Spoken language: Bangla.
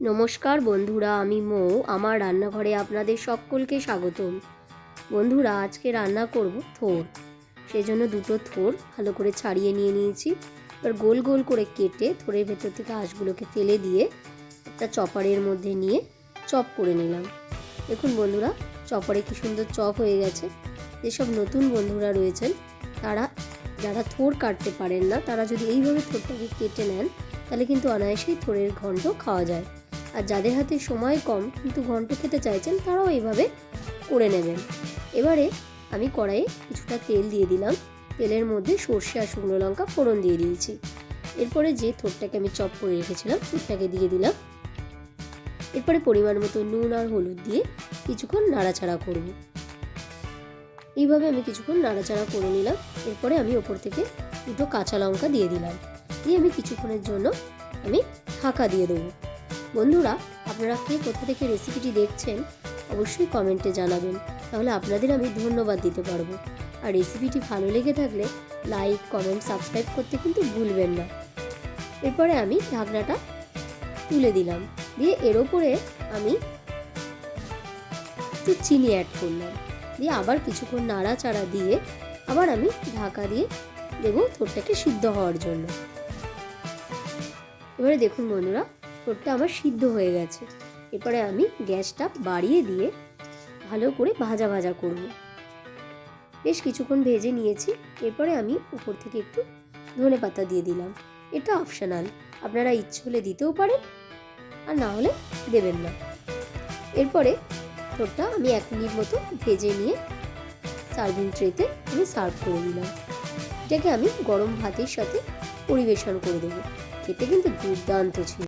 নমস্কার বন্ধুরা, আমি মৌ। আমার রান্নাঘরে আপনাদের সকলকে স্বাগতম। বন্ধুরা, আজকে রান্না করব থোর। সেজন্য দুটো থোর ভালো করে ছাড়িয়ে নিয়েছি। এবার গোল গোল করে কেটে থোরের ভেতর থেকে আঁশগুলোকে ফেলে দিয়ে একটা চপারের মধ্যে নিয়ে চপ করে নিলাম। দেখুন বন্ধুরা, চপারে কি সুন্দর চপ হয়ে গেছে। যেসব নতুন বন্ধুরা রয়েছেন তারা, যারা থোর কাটতে পারেন না, তারা যদি এইভাবে থোরটাকে কেটে নেন তাহলে কিন্তু অনায়াসেই থোরের ঘন্ট খাওয়া যায়। আর যাদের হাতে সময় কম কিন্তু ঘন্ট খেতে চাইছেন, তারাও এইভাবে করে নেবেন। এবারে আমি কড়াইয়ে কিছুটা তেল দিয়ে দিলাম। তেলের মধ্যে সর্ষে আর শুকনো লঙ্কা ফোড়ন দিয়ে দিয়েছি। এরপরে যে থোরটাকে আমি চপ করে রেখেছিলাম সেটাকে দিয়ে দিলাম। এরপরে পরিমাণ মতো নুন আর হলুদ দিয়ে কিছুক্ষণ নাড়াচাড়া করব। এইভাবে আমি কিছুক্ষণ নাড়াচাড়া করে নিলাম। এরপরে আমি ওপর থেকে দুটো কাঁচা লঙ্কা দিয়ে দিলাম। দিয়ে আমি কিছুক্ষণের জন্য ঢাকা দিয়ে দেবো। বন্ধুরা, আপনারা কে কোথা থেকে রেসিপিটি দেখছেন অবশ্যই কমেন্টে জানাবেন, তাহলে আপনাদের আমি ধন্যবাদ দিতে পারবো। আর রেসিপিটি ভালো লেগে থাকলে লাইক, কমেন্ট, সাবস্ক্রাইব করতে কিন্তু ভুলবেন না। এরপরে আমি ঢাকনাটা তুলে দিলাম, দিয়ে এর ওপরে আমি একটু চিনি অ্যাড করলাম। দিয়ে আবার কিছুক্ষণ নাড়াচাড়া দিয়ে আবার আমি ঢাকা দিয়ে দেবো থোরটাকে সিদ্ধ হওয়ার জন্য। এবারে দেখুন বন্ধুরা, থোরটা আমার সিদ্ধ হয়ে গেছে। এরপরে আমি গ্যাসটা বাড়িয়ে দিয়ে ভালো করে ভাজা ভাজা করব। বেশ কিছুক্ষণ ভেজে নিয়েছি। এরপরে আমি উপর থেকে একটু ধনেপাতা দিয়ে দিলাম। এটা অপশনাল, আপনারা ইচ্ছে হলে দিতেও পারেন আর না হলে দেবেন না। এরপরে থোরটা আমি 1 মিনিট মতো ভেজে নিয়ে সার্ভিং ট্রেতে আমি সার্ভ করে দিলাম। এটাকে আমি গরম ভাতের সাথে পরিবেশন করে দেবো। খেতে কিন্তু দুর্দান্ত ছিল।